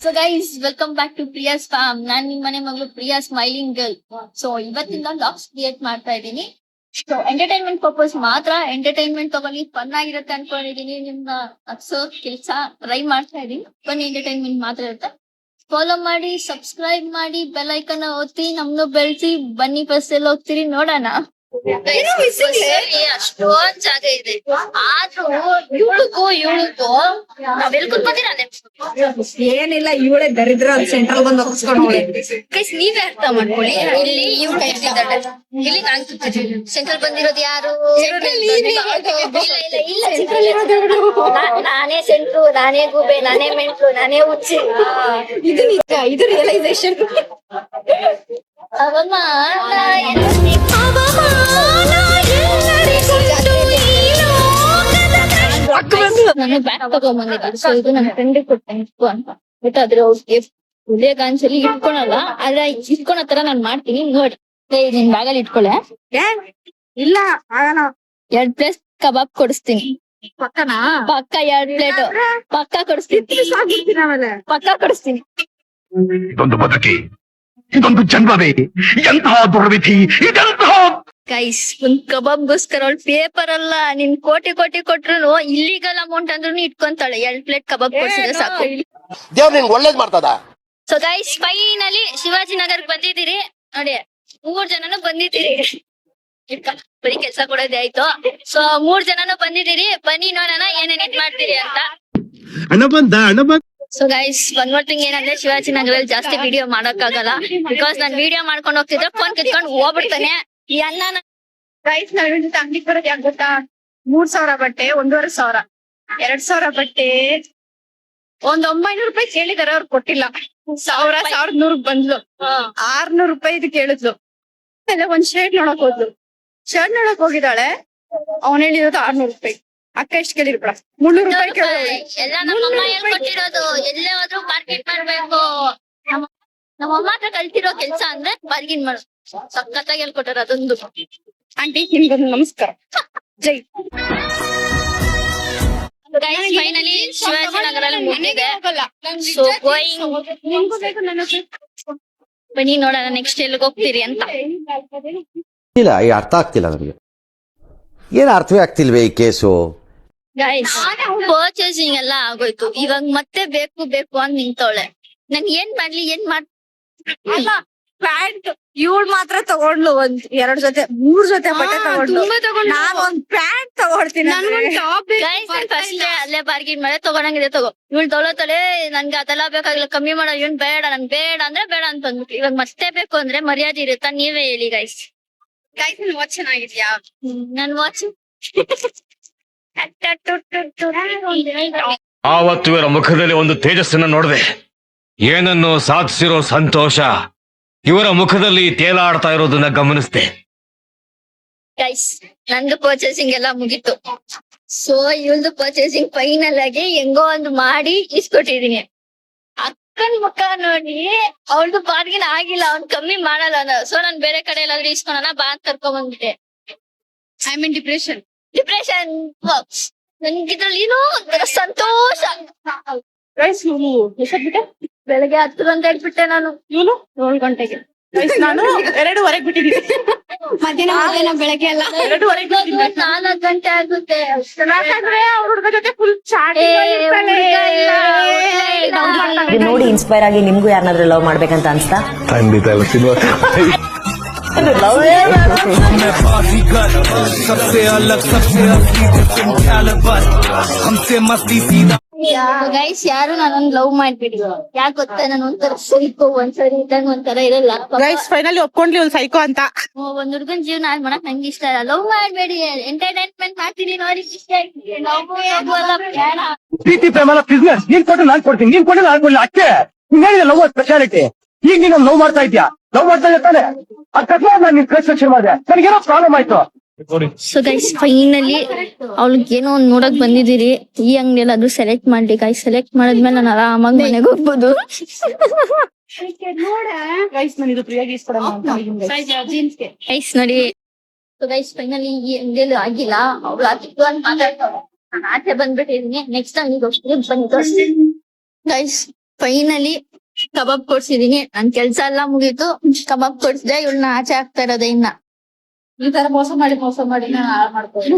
So guys welcome back to Priya's farm. ನಾನ್ ನಿಮ್ ಮನೆ ಮಗಳು ಪ್ರಿಯಾ ಸ್ಮೈಲಿಂಗ್ ಗರ್ಲ್. ಸೊ ಇವತ್ತಿಂದ ವ್ಲಾಗ್ಸ್ ಕ್ರಿಯೇಟ್ ಮಾಡ್ತಾ ಇದ್ದೀನಿ. ಸೊ ಎಂಟರ್ಟೈನ್ಮೆಂಟ್ ಪರ್ಪಸ್ ಮಾತ್ರ. ಎಂಟರ್ಟೈನ್ಮೆಂಟ್ ತಗೊಳ್ಳಿ, ಫನ್ ಆಗಿರುತ್ತೆ ಅನ್ಕೊಂಡಿದೀನಿ. ನಿಮ್ನ ಹತ್ಸೋ ಕೆಲ್ಸ ಟ್ರೈ ಮಾಡ್ತಾ ಇದೀನಿ. ಬನ್ನಿ, ಎಂಟರ್ಟೈನ್ಮೆಂಟ್ ಮಾತ್ರ ಇರುತ್ತೆ. ಫಾಲೋ ಮಾಡಿ, ಸಬ್ಸ್ಕ್ರೈಬ್ ಮಾಡಿ, ಬೆಲ್ ಐಕನ್ ಒತ್ತಿ, ನಮ್ನು ಬೆಳ್ಸಿ. ಬನ್ನಿ, ಬಸ್ ಎಲ್ಲ ಹೋಗ್ತೀರಿ ನೋಡೋಣ. ಅಷ್ಟೊಂದ್ ಜಾಗ ಇದೆ, ಆದ್ರೂ ಇವಳಿಗೂ ನಾವೆಲ್ ಕುತ್ಕೋತೀರ ಏನಿಲ್ಲ, ಇವಳೆ ದರಿದ್ರ ಸೆಂಟ್ರಲ್ ಬಂದು ಒಪ್ಪಿಸ್ಕೊಂಡು ಗೈಸ್ ನೀವೇ ಅರ್ಥ ಮಾಡ್ಕೊಳ್ಳಿ. ಇಲ್ಲಿ ಇವ್ಳು ಕೈತಿದ್ದಾಳೆ, ಇಲ್ಲಿ ನಾನ್ ಕೂತಿದ್ದೀನಿ. ಸೆಂಟ್ರಲ್ ಬಂದಿರೋದು ಯಾರು? ನಾನೇ ಸೆಂಟ್ರು, ನಾನೇ ಗೂಬೆ, ನಾನೇ ಮೆಂಟ್ಲು, ನಾನೇ ಹುಚ್ಚಿ. ಇದು ರಿಯಲೈಸೇಷನ್. ನಾನು ಬ್ಯಾಗ್ ತಗೊಂಡ್ಬಂದಿದ್ದೀನಿ. ಸೊ ಇದು ನನ್ನ ಫ್ರೆಂಡ್ ಕೊಟ್ಟೆ ಇಟ್ಕೊ ಅಂತ. ಬಟ್ ಆದ್ರೆ ಅವ್ರಿಗೆ ಹುಲಿಯಾಗ ಅನ್ಸಲಿ ಇಟ್ಕೊಳಲ್ಲ, ಆದ್ರೆ ಇಟ್ಕೊಳೋ ತರ ನಾನ್ ಮಾಡ್ತೀನಿ ನೋಡಿ. ನಿನ್ ಬ್ಯಾಗಲ್ಲಿ ಇಟ್ಕೊಳೆ. ಇಲ್ಲ ಆಗಲ್ಲ. 2 ಪ್ಲೇಟ್ ಕಬಾಬ್ ಕೊಡಿಸ್ತೀನಿ. ಪಕ್ಕನಾ? ಪಕ್ಕ 2 ಪ್ಲೇಟ್ ಪಕ್ಕ ಕೊಡಿಸ್ತೀನಿ. ಆಮೇಲೆ ಪಕ್ಕ ಕೊಡಿಸ್ತೀನಿ. ಇದೊಂದು ಬದುಕಿ, ಇದೊಂದು ಜನ್ಮವೇ, ಎಂತಹ ದುರ್ವಿಧಿ ಇದೆಂತಹ. ಗೈಸ್, ಒಂದ್ ಕಬಾಬ್ಗೋಸ್ಕರ ಅವಳು ಪೇಪರ್ ಅಲ್ಲ, ನಿನ್ ಕೋಟಿ ಕೊಟ್ರು ಇಲ್ಲಿಗಲ್ ಅಮೌಂಟ್ ಅಂದ್ರೂ ಇಟ್ಕೊಂತಾಳೆ. 2 ಪ್ಲೇಟ್ ಕಬಾಬ್ ಕೊಡ್ಸಿದ್ರೆ ಸಾಕು. ದೇವ್ರ ನಿನ್ಗೆ ಒಳ್ಳೇದ್ ಮಾಡ್ತದ. ಸೊ ಗೈಸ್, ಫೈನಲಿ ಶಿವಾಜಿನಗರ್ಗೆ ಬಂದಿದ್ದೀರಿ ನೋಡಿ. 3 ಜನನು ಬಂದಿದ್ದೀರಿ. ಬರೀ ಕೆಲ್ಸ ಕೊಡೋದೇ ಆಯ್ತು. ಸೊ 3 ಜನನು ಬಂದಿದ್ದೀರಿ. ಬನ್ನಿ ನೋಡೋಣ ಏನೇನ್ ಇದ್ ಮಾಡ್ತೀರಿ ಅಂತ. So guys, one more thing ಏನಂದ್ರೆ, ಶಿವಾಜಿನಗರಲ್ಲಿ ಜಾಸ್ತಿ ವಿಡಿಯೋ ಮಾಡಕ್ಕಾಗಲ್ಲ. ಬಿಕಾಸ್ ನಾನ್ ವಿಡಿಯೋ ಮಾಡ್ಕೊಂಡು ಹೋಗ್ತಿದ್ರೆ ಫೋನ್ ಕಿತ್ಕೊಂಡು ಹೋಗ್ಬಿಡ್ತಾನೆ. ಈ ಅನ್ನ ರೈಸ್ ನಡುವೆ ಅಂಗಡಿಗೆ ಬರೋದು ಯಾಕೆ ಗೊತ್ತಾ? 3,000 ಬಟ್ಟೆ, 1,500, 2,000 ಬಟ್ಟೆ, 900 ರೂಪಾಯಿ ಕೇಳಿದಾರೆ, ಅವ್ರು ಕೊಟ್ಟಿಲ್ಲ. 1,100 ಬಂದ್ಲು. 600 ರೂಪಾಯಿ ಕೇಳಿದ್ಲು. ಆಮೇಲೆ ಒಂದ್ ಶರ್ಟ್ ನೋಡಕ್ ಹೋದ್ಲು. ಶರ್ಟ್ ನೋಡಕ್ ಹೋಗಿದ್ದಾಳೆ. ಅವ್ನ್ ಹೇಳಿರೋದು 600 ರೂಪಾಯಿ. ಅಕ್ಕ ಎಷ್ಟ್ ಕೇಳಿರ್ಬೇಡ, 300 ರೂಪಾಯಿ ಕೇಳಿದ್ರು. ಎಲ್ಲ ನಮ್ಮಮ್ಮ ಹೇಳ್ಕೊಟ್ಟಿರೋದು. ಎಲ್ಲೇ ಹೋದ್ರು ಮಾರ್ಕೆಟ್ ಮಾಡ್ಬೇಕು. ನಮ್ಮಮ್ಮ ಹತ್ರ ಕಲ್ತಿರೋ ಕೆಲ್ಸ ಅಂದ್ರೆ ಬಾರ್ಗಿನ್ ಮಾಡೋದು. ಸಖತ್ತಾಗಿ ಹೇಳ್ಕೊಟ್ಟಾರ ಅದೊಂದು. ಆಂಟಿ ನಿಮ್ಗೊಂದು ನಮಸ್ಕಾರ, ಜೈ. ಫೈನಲಿ ಶಿವಾಜಿನಗರಲ್ಲಿ ಮುಟ್ಟಿದೆ. So going. ಬನ್ನಿ ನೋಡೋಣ ನೆಕ್ಸ್ಟ್ ಎಲ್ಲಿಗೆ ಹೋಗ್ತೀರಿ ಅಂತ. ಇಲ್ಲ, ಈ ಅರ್ಥ ಆಗ್ತಿಲ್ಲ ನನಗೆ. ಏನ್ ಅರ್ಥವೇ ಆಗ್ತಿಲ್ವೇ ಈ ಕೇಸು? ಗೈಸ್, ಪರ್ಚೇಸಿಂಗ್ ಎಲ್ಲ ಆಗೋಯ್ತು. ಇವಾಗ ಮತ್ತೆ ಬೇಕು ಅಂತ ನಿಂತವಳೆ. ನನ್ ಏನ್ ಮಾಡ್ಲಿ, ಅಲ್ಲ, ಪ್ಯಾಂಟ್ ಇವಳು ಮಾತ್ರ ತಗೊಂಡ್ಲು. 2 ಜೊತೆ 3 ಜೊತೆ ಬಟ್ಟೆ ತಗೊಂಡ್ಲು. ನಾನ್ ಒಂದ್ ಪ್ಯಾಂಟ್ ತಗೊಳ್ತೀನಿ. ಫಸ್ಟ್ ಅಲ್ಲೇ ಬಾರ್ಗಿನ್ ಮಾಡಿ ತಗೊಂಡಂಗಿದೆ ತಗೋ. ಇವಳು ತೊಗೊಳತಾಳೆ, ನನ್ಗೆ ಅದೆಲ್ಲ ಬೇಕಾಗಿಲ್ಲ, ಕಮ್ಮಿ ಮಾಡೋ. ಇವನ್ ಬೇಡ, ನನ್ ಬೇಡ ಅಂದ್ರೆ ಬೇಡ ಅಂತ ಅಂದ್ಬಿಟ್ಟು. ಇವಾಗ ಮತ್ತೆ ಬೇಕು ಅಂದ್ರೆ ಮರ್ಯಾದೆ ಇರುತ್ತಾ? ನೀವೇ ಹೇಳಿ ಗೈಸ್. ನಿನ್ ವಾಚ್ ಚೆನ್ನಾಗಿದ್ಯಾ? ನನ್ ವಾಚ್ ಆವತ್ತು ಇವರ ಮುಖದಲ್ಲಿ ಒಂದು ತೇಜಸ್ಸನ್ನು ನೋಡಿದೆ. ಏನನ್ನು ಸಾಧಿಸಿರೋ ಸಂತೋಷ ಇವರ ಮುಖದಲ್ಲಿ ತೇಲಾಡ್ತಾ ಇರೋದನ್ನ ಗಮನಿಸಿದೆ. ಗೈಸ್, ನಂದು ಪರ್ಚೇಸಿಂಗ್ ಎಲ್ಲ ಮುಗೀತು. ಸೊ ಇವಳ್ದು ಪರ್ಚೇಸಿಂಗ್ ಫೈನಲ್ ಆಗಿ ಹೆಂಗೋ ಒಂದು ಮಾಡಿ ಇಸ್ಕೊಟ್ಟಿದೀನಿ. ಅಕ್ಕನ್ ಮುಖ ನೋಡಿ ಅವಳ್ದು ಬಾರ್ಗಿನ ಆಗಿಲ್ಲ, ಅವ್ನ್ ಕಮ್ಮಿ ಮಾಡಲ್ಲ. ಸೊ ನಾನ್ ಬೇರೆ ಕಡೆ ಎಲ್ಲಾದ್ರೂ ಇಸ್ಕೊಳೋಣ ಬಾ ಅಂತ ಕರ್ಕೊಂಡ್ ಬಂದ್ಬಿಟ್ಟೆ. I mean depression. ನನ್ಗಿದ್ರಲ್ಲಿ ಏನೋ ಒಂಥರ ಸಂತೋಷ. ಬೆಳಗ್ಗೆ 10 ಗಂಟೆ ಇಟ್ಬಿಟ್ಟೆ ನಾನು. 7 ಗಂಟೆಗೆ. ನಾನು 2:15 ಬಿಟ್ಟಿದ್ದೀನಿ. ಮಧ್ಯಾಹ್ನ ಬೆಳಗ್ಗೆ ಎಲ್ಲ 2:15. 4 ಗಂಟೆ ಆಗುತ್ತೆ. ಯಾಕಂದ್ರೆ ಅವ್ರ ಹುಡುಗ ಜೊತೆ ಫುಲ್ ಚಾಟ್ ನೋಡಿ ಇನ್ಸ್ಪೈರ್ ಆಗಿ ನಿಮ್ಗೂ ಯಾರನ್ನಾದ್ರೂ ಲವ್ ಮಾಡ್ಬೇಕಂತ ಅನ್ಸ್ತಾ? ಖಂಡಿತ ಇಲ್ಲ ಸಿನಿಮಾ. ಗೈಸ್, ಯಾರು ನಾನೊಂದ್ ಲವ್ ಮಾಡ್ಬಿಡಿ. ಯಾಕೆ ಗೊತ್ತಾ, ನಾನು ಒಂಥರ ಸೈಕೋ. ಒಂದ್ಸರಿ ಇದ್ದಂಗ ಒಂಥರ ಇರಲ್ಲ. ಗೈಸ್ ಫೈನಲಿ ಒಪ್ಕೊಂಡ್ಲಿ ಒಂದ್ ಸೈಕೋ ಅಂತ. ಒಂದ್ ಹುಡ್ಗನ್ ಜೀವನ ಹಾಳ್ ಮಾಡಕ್ ನಂಗೆ ಇಷ್ಟ ಇಲ್ಲ. ಲವ್ ಮಾಡ್ಬೇಡಿ, ಎಂಟರ್ಟೈನ್ಮೆಂಟ್ ಮಾಡ್ತೀನಿ ನೋಡಿ. ಪ್ರೀತಿ ಪ್ರೇಮ ಬಿಸ್ನೆಸ್. ನೀನ್ ಕೊಟ್ಟು ನಾನ್ ಕೊಡ್ತೀನಿ, ನೀನ್ ಕೊಟ್ಟು ನಾನ್ ಕೊಡ್ಲಿ ಅಷ್ಟೇ. ಹಿಂಗೇನಿದೆ ಲವ್ ಸ್ಪೆಷಾಲಿಟಿ. ಈಗ ನೀನು ಲವ್ ಮಾಡ್ತಾ ಇದ್ಯಾ? ಲವ್ ಮಾಡ್ತಾ ಇರ್ತಾನೆ. ಅಕಸ್ಮಾತ್ ನಾನು ನಿನ್ ಕನ್ಸ್ಟ್ರಕ್ಷನ್ ಮಾಡಿದೆ, ನನಗೇನೋ ಪ್ರಾಬ್ಲಮ್ ಆಯ್ತು. ಸೊ ಗೈಸ್, ಫೈನಲಿ ಅವ್ಳಿಗೆ ಏನೋ ಒಂದ್ ನೋಡಕ್ ಬಂದಿದ್ದೀರಿ. ಈ ಅಂಗಡಿಯಲ್ಲಿ ಅದು ಸೆಲೆಕ್ಟ್ ಮಾಡ್ಲಿ ಗೈಸ್. ಸೆಲೆಕ್ಟ್ ಮಾಡದ್ಮೇಲೆ ನಾನು ಆರಾಮಾಗಿ ಮನೆಗೆ ಹೋಗ್ಬೋದು. ಗೈಸ್ ನಾನು ಇದು ಪ್ರಿಯಾಗಿ ಇಸ್ಕೊಡೋಣ ಅಂತ ಗೈಸ್ ನೋಡಿ. ಸೊ ಗೈಸ್, ಫೈನಲಿ ಈ ಅಂಗಡಿಯಲ್ಲಿ ಆಗಿಲ್ಲ. ಅವ್ಳು ಆಗಿತ್ತು ಅಂತ ಮಾತಾಡ್ತಾಳೆ. ನಾನು ಆಚೆ ಬಂದ್ಬಿಟ್ಟಿದೀನಿ. ನೆಕ್ಸ್ಟ್ ಅಂಗಡಿಗೆ ಹೋಗ್ತೀನಿ, ಬನ್ನಿ ತೋರಿಸ್ತೀನಿ ಗೈಸ್. ಫೈನಲಿ ಕಬಾಬ್ ಕೊಡ್ಸಿದೀನಿ. ನನ್ ಕೆಲ್ಸ ಎಲ್ಲ ಮುಗೀತು. ಕಬಾಬ್ ಕೊಡ್ಸಿದೆ. ಇವಳನ್ನ ಆಚೆ ಹಾಕ್ತಾ ಇರೋದೇ ಇನ್ನ. ಈ ತರ ಮೋಸ ಮಾಡಿ ನಾನು ಹಾಳು ಮಾಡ್ಕೊಂಡು